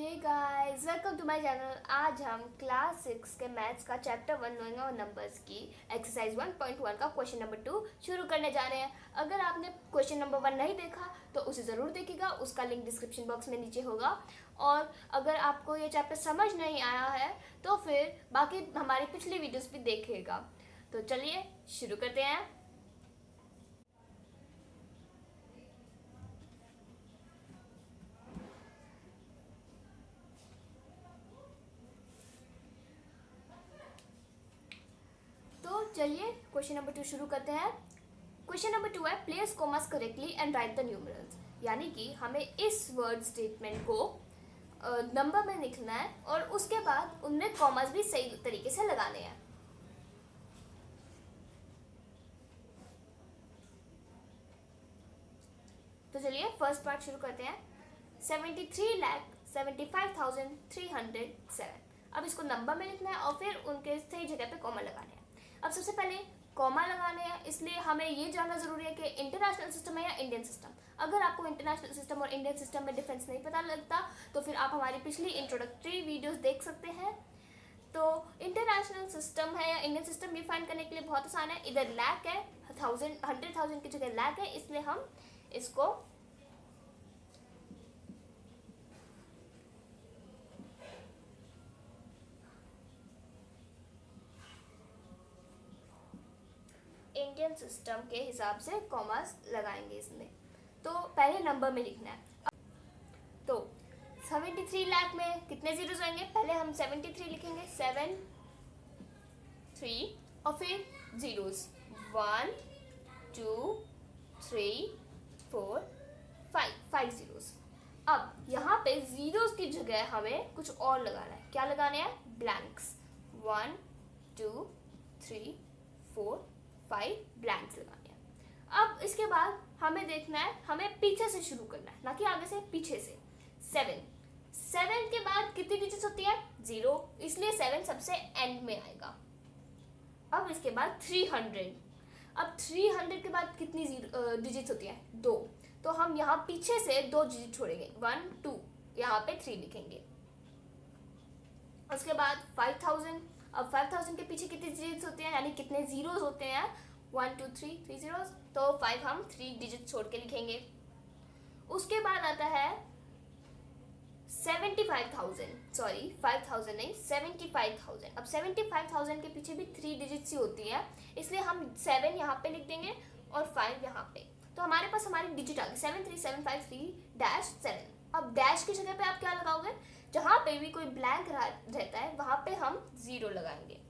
Hey guys, welcome to my channel. आज हम class 6 के मैथ्स का चैप्टर 1 नोइंग और नंबर्स की एक्सरसाइज 1.1 का क्वेश्चन नंबर 2 शुरू करने जा रहे हैं। अगर आपने क्वेश्चन नंबर 1 नहीं देखा तो उसे ज़रूर देखिएगा, उसका लिंक डिस्क्रिप्शन बॉक्स में नीचे होगा। और अगर आपको ये चैप्टर समझ नहीं आया है तो फिर बाकी हमारी पिछली वीडियोज़ भी देखिएगा। तो चलिए शुरू करते हैं। चलिए क्वेश्चन नंबर 2 शुरू करते हैं। क्वेश्चन नंबर 2 है place commas correctly and right the numerals. यानी कि हमें इस वर्ड स्टेटमेंट को नंबर में लिखना है और उसके बाद उनमें कॉमास भी सही तरीके से लगाने हैं। तो चलिए फर्स्ट पार्ट शुरू करते हैं। 73,75,307। अब इसको नंबर में लिखना है और फिर उनके सही जगह पे कॉमा लगाने हैं। अब सबसे पहले कॉमा लगाने हैं, इसलिए हमें ये जानना जरूरी है कि इंटरनेशनल सिस्टम है या इंडियन सिस्टम। अगर आपको इंटरनेशनल सिस्टम और इंडियन सिस्टम में डिफरेंस नहीं पता लगता तो फिर आप हमारी पिछली इंट्रोडक्टरी वीडियोस देख सकते हैं। तो इंटरनेशनल सिस्टम है या इंडियन सिस्टम ये फाइंड करने के लिए बहुत आसान है। इधर लैक है, 100,000 की जगह लैक है, इसलिए हम इसको इंडियन सिस्टम के हिसाब से कॉमास लगाएंगे इसमें। तो पहले नंबर में लिखना है। तो 73 लाख में कितने जीरोस आएंगे? पहले हम 73 लिखेंगे, 7 3 और फिर जीरोस 1 2 3 4 5 जीरोस। अब यहाँ पे जीरोस की जगह हमें कुछ और लगाना है। क्या लगाने हैं? ब्लैंक्स। 1 2 3 4 5 ब्लैंक्स लगाने हैं। अब इसके बाद हमें देखना है, हमें पीछे से शुरू करना है, ना कि आगे से, पीछे से। 7 के बाद कितनी डिजिट्स होती है? 0, इसलिए 7 सबसे एंड में आएगा। अब इसके बाद 300। अब 300 के बाद कितनी डिजिट्स होती है? 2, तो हम यहाँ पीछे से 2 डिजिट छोड़ेंगे, 1 2, यहाँ पे 3 लिखेंगे। उसके बाद 5000। अब 5000 के पीछे कितने डिजिट्स होते हैं, यानी कितने जीरोस होते हैं? 1 2 3 जीरोस, तो 5 हम 3 डिजिट छोड़ के लिखेंगे। उसके बाद आता है 75,000, सॉरी 5000 नहीं, 75,000। अब 75,000 के पीछे भी 3 डिजिट्स ही होती है, इसलिए हम 7 यहाँ पे लिख देंगे और 5 यहाँ पे। तो हमारे पास हमारी डिजिट आ गई 73753-7। अब डैश की जगह पे आप क्या लगाओगे? जहाँ पे भी कोई ब्लैंक रहता है वहाँ पे हम 0 लगाएंगे।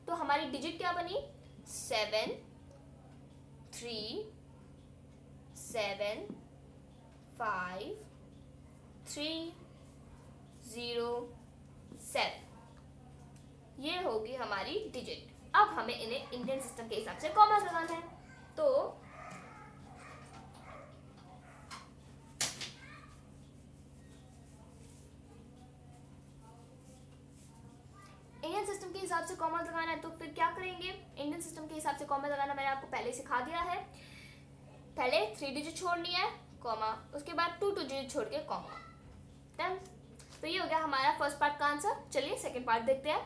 तो हमारी डिजिट क्या बनी? 7 3 7 5 3 0 7। ये होगी हमारी डिजिट। अब हमें इन्हें इंडियन सिस्टम के हिसाब से कॉमा लगाना है। तो इंडियन सिस्टम के हिसाब से कॉमा लगाना है, तो फिर क्या करेंगे? इंडियन सिस्टम के हिसाब से कॉमा लगाना मैंने आपको पहले सिखा दिया है। पहले 3 डिजिट छोड़नी है, कॉमा, उसके बाद 2 डिजिट छोड़ के कॉमा। डन। तो ये हो गया हमारा फर्स्ट पार्ट का आंसर। चलिए सेकंड पार्ट देखते हैं।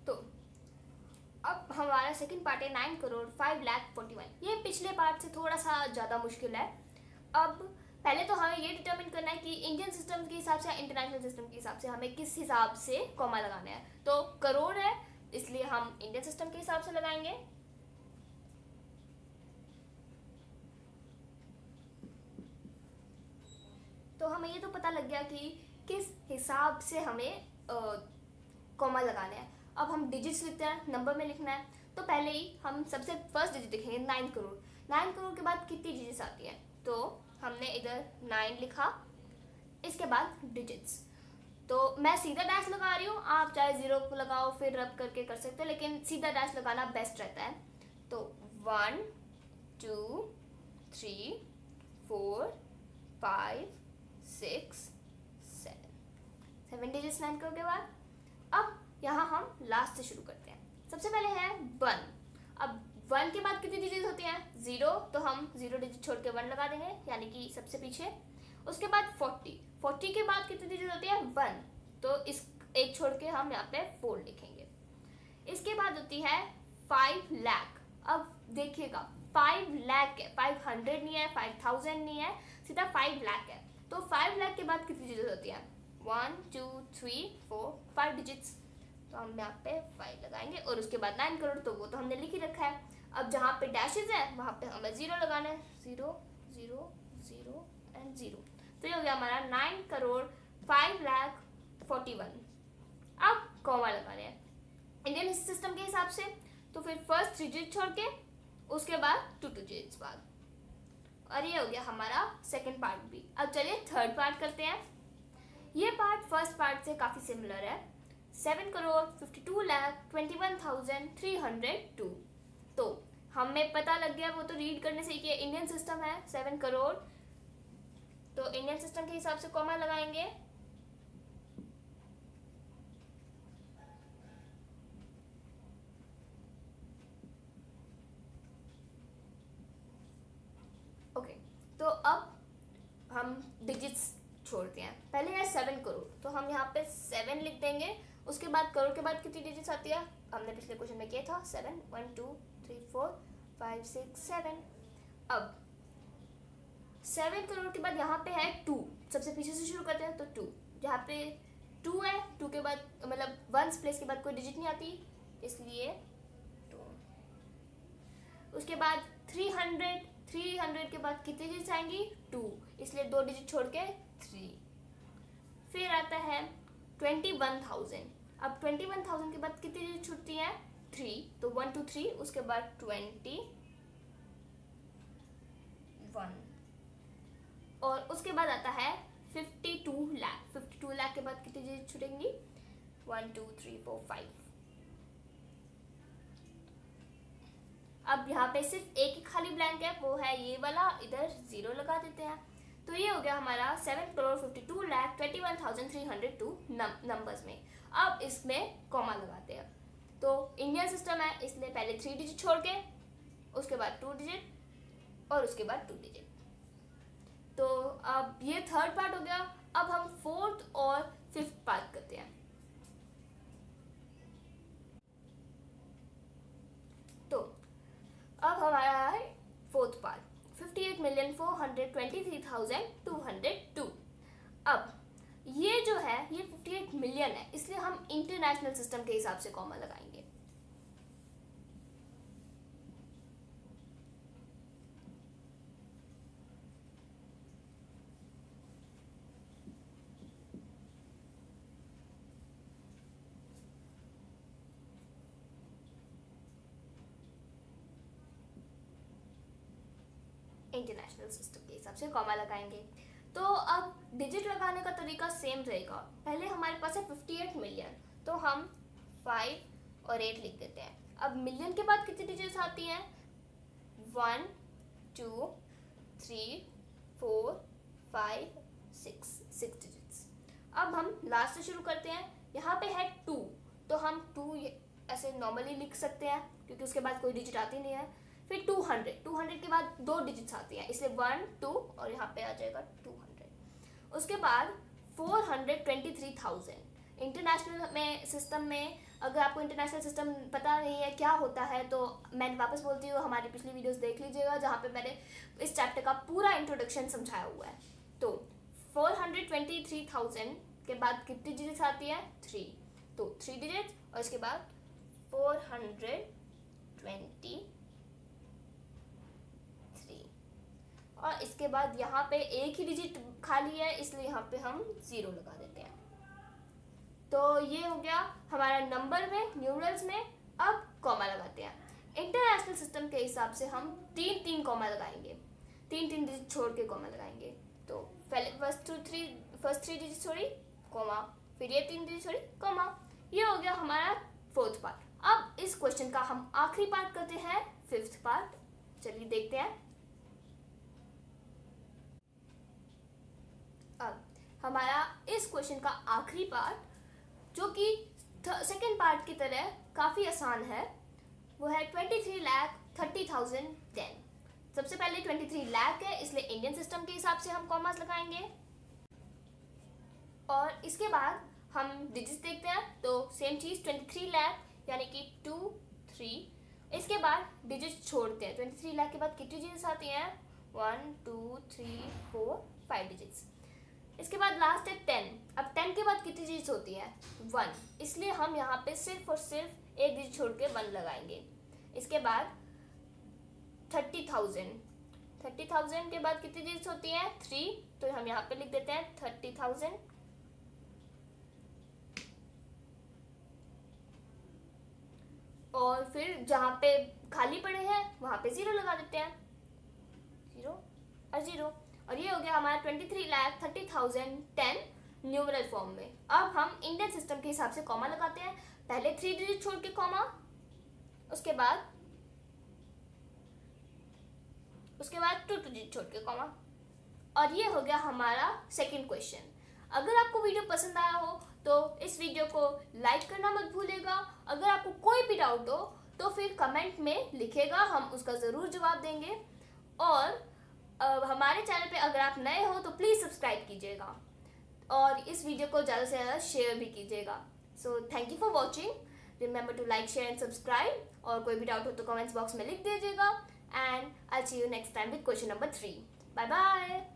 तो अब हमारा सेकंड पार्ट है 9,05,41,000। ये पिछले पार्ट से थोड़ा सा ज़्यादा मुश्किल है। अब पहले तो हमें ये डिटरमिन करना है कि इंडियन सिस्टम के हिसाब से या इंटरनेशनल सिस्टम के हिसाब से हमें किस हिसाब से कॉमा लगाना है। तो करोड़ है, इसलिए हम इंडियन सिस्टम के हिसाब से लगाएंगे। तो हमें ये तो पता लग गया कि किस हिसाब से हमें कॉमा लगाना है। अब हम डिजिट्स लिखते हैं, नंबर में लिखना है। तो पहले ही हम सबसे फर्स्ट डिजिट लिखेंगे 9 करोड़। 9 करोड़ के बाद कितनी डिजिट्स आती है? तो हमने इधर 9 लिखा, इसके बाद डिजिट्स। तो मैं सीधा डैश लगा रही हूँ, आप चाहे 0 को लगाओ फिर रब करके कर सकते हो, लेकिन सीधा डैश लगाना बेस्ट रहता है। तो 1 2 3 4 5 6 7 डिजिट्स 9 करोड़ के बाद। अब यहाँ हम लास्ट से शुरू करते हैं। सबसे पहले है 1। अब 1 के बाद कितनी डिजिट होती हैं? 0, तो हम 0 डिजिट छोड़ के 1 लगा देंगे, यानी कि सबसे पीछे। उसके बाद 40 के बाद कितनी डिजिट होती है 1, तो इस एक छोड़ के हम यहाँ पे 4 लिखेंगे। इसके बाद होती है 5 लाख। अब देखिएगा 5 लाख है, 500 नहीं है, 5000 नहीं है, सीधा 5 लाख है। तो 5 लाख के बाद कितनी डिजिट होती है 1 2 3 4 5 डिजिट्स, तो हम यहाँ पे 5 लगाएंगे और उसके बाद 9 करोड़, तो वो तो हमने लिख ही रखा है। अब जहाँ पे डैशेज है वहाँ पे हमें 0 लगाना है, 0 0 0 एंड 0, तो ये हो गया हमारा 9 करोड़ 5 लाख 41। अब कॉमा लगाने हैं इंडियन सिस्टम के हिसाब से, तो फिर फर्स्ट 3 डिजिट छोड़ के उसके बाद 2 डिजिट्स बाद, और ये हो गया हमारा सेकंड पार्ट भी। अब चलिए थर्ड पार्ट करते हैं। ये पार्ट फर्स्ट पार्ट से काफ़ी सिमिलर है, 7 करोड़ 52 लाख 21,302। तो हमें पता लग गया, वो तो रीड करने से कि इंडियन सिस्टम है 7 करोड़, तो इंडियन सिस्टम के हिसाब से कॉमा लगाएंगे। ओके, तो अब हम डिजिट्स छोड़ते हैं। पहले है 7 करोड़, तो हम यहाँ पे 7 लिख देंगे। उसके बाद करोड़ के बाद कितनी डिजिट्स आती है, हमने पिछले क्वेश्चन में किया था 7 1 2 3 4 5 6 7। अब 7 करोड़ के बाद यहाँ पे है 2, सबसे पीछे से शुरू करते हैं, तो 2 जहाँ पे 2 है, 2 के बाद मतलब 1 प्लेस के बाद कोई डिजिट नहीं आती, इसलिए 2। उसके बाद 300 के बाद कितनी डिजिट्स आएंगी 2, इसलिए 2 डिजिट छोड़ के 3। फिर आता है 21,000। अब 21,000 के बाद कितनी डिजिट छूटती हैं 3, तो 1 2 3, उसके बाद 21, और उसके बाद आता है 52 लाख। 52 लाख के बाद कितनी डिजिट छूटेंगी 1 2 3 4 5। अब यहाँ पे सिर्फ एक ही खाली ब्लैंक है, वो है ये वाला, इधर 0 लगा देते हैं। तो ये हो गया हमारा 7 करोड़ 52 लाख 21,302 नंबर्स में। अब इसमें कॉमा लगाते हैं, तो इंडियन सिस्टम है इसलिए पहले 3 डिजिट छोड़ के उसके बाद 2 डिजिट और उसके बाद 2 डिजिट। तो अब ये थर्ड पार्ट हो गया। अब हम फोर्थ और फिफ्थ पार्ट करते हैं। तो अब हमारा है फोर्थ पार्ट, 58,423,202। अब ये जो है ये 58 मिलियन है, इसलिए हम इंटरनेशनल सिस्टम के हिसाब से कॉमा लगाएंगे। इंटरनेशनल सिस्टम के हिसाब से कॉमा लगाएंगे। तो अब डिजिट लगाने का तरीका सेम रहेगा। पहले हमारे पास है 58 मिलियन, तो हम 5 और 8 लिख देते हैं। अब मिलियन के बाद कितनी डिजिट्स आती हैं 1 2 3 4 5 6 डिजिट्स। अब हम लास्ट से शुरू करते हैं। यहाँ पे है 2, तो हम 2 ऐसे नॉर्मली लिख सकते हैं क्योंकि उसके बाद कोई डिजिट आती नहीं है। फिर 200 के बाद 2 डिजिट्स आती हैं, इसलिए 1 2 और यहाँ पे आ जाएगा 200। उसके बाद 423,000। इंटरनेशनल में सिस्टम में अगर आपको इंटरनेशनल सिस्टम पता नहीं है क्या होता है, तो मैं वापस बोलती हूँ हमारी पिछली वीडियोस देख लीजिएगा जहाँ पे मैंने इस चैप्टर का पूरा इंट्रोडक्शन समझाया हुआ है। तो 423,000 के बाद कितनी डिजिट्स आती है 3, तो 3 डिजिट्स और इसके बाद 423 और इसके बाद यहाँ पे एक ही डिजिट खाली है इसलिए यहाँ पे हम 0 लगा देते हैं। तो ये हो गया हमारा नंबर में, न्यूमरल्स में। अब कॉमा लगाते हैं। इंटरनेशनल सिस्टम के हिसाब से हम 3 कॉमा लगाएंगे, 3 डिजिट छोड़ के कॉमा लगाएंगे। तो पहले फर्स्ट 3 डिजिट छोड़ी कॉमा, फिर ये 3 डिजिट छोड़ी कॉमा। ये हो गया हमारा फोर्थ पार्ट। अब इस क्वेश्चन का हम आखिरी पार्ट करते हैं, फिफ्थ पार्ट। चलिए देखते हैं। अब हमारा इस क्वेश्चन का आखिरी पार्ट, जो कि सेकेंड पार्ट की तरह काफ़ी आसान है, वो है 23,30,010। सबसे पहले 23 लाख है, इसलिए इंडियन सिस्टम के हिसाब से हम कॉमास लगाएंगे। और इसके बाद हम डिजिट्स देखते हैं, तो सेम चीज़ 23 लाख यानी कि 2 3। इसके बाद डिजिट्स छोड़ते हैं। 23 लाख के बाद कितनी डिजिट्स आती हैं? 1 2 3 4 5 डिजिट्स। इसके बाद लास्ट है 10। अब 10 के बाद कितनी डिजिट्स होती है? 1, इसलिए हम यहाँ पे सिर्फ और सिर्फ एक डिजिट छोड़ के 1 लगाएंगे। इसके बाद 30,000। 30,000 के बाद कितनी डिजिट्स होती हैं? 3, तो हम यहाँ पे लिख देते हैं 30,000। और फिर जहाँ पे खाली पड़े हैं वहाँ पे 0 लगा देते हैं, 0 और 0। और ये हो गया हमारा 23,30,010 न्यूमरल फॉर्म में। अब हम इंडियन सिस्टम के हिसाब से कॉमा लगाते हैं। पहले 3 डिजिट छोड़ के कॉमा, उसके बाद 2 डिजिट छोड़ के कॉमा। और ये हो गया हमारा सेकंड क्वेश्चन। अगर आपको वीडियो पसंद आया हो तो इस वीडियो को लाइक करना मत भूलिएगा। अगर आपको कोई भी डाउट हो तो फिर कमेंट में लिखेगा, हम उसका ज़रूर जवाब देंगे। और हमारे चैनल पे अगर आप नए हो तो प्लीज़ सब्सक्राइब कीजिएगा और इस वीडियो को ज़्यादा से ज़्यादा शेयर भी कीजिएगा। So thank you for watching. Remember to like, share and subscribe. और कोई भी डाउट हो तो कमेंट्स बॉक्स में लिख दीजिएगा। And I see you next time with question number 3। Bye bye.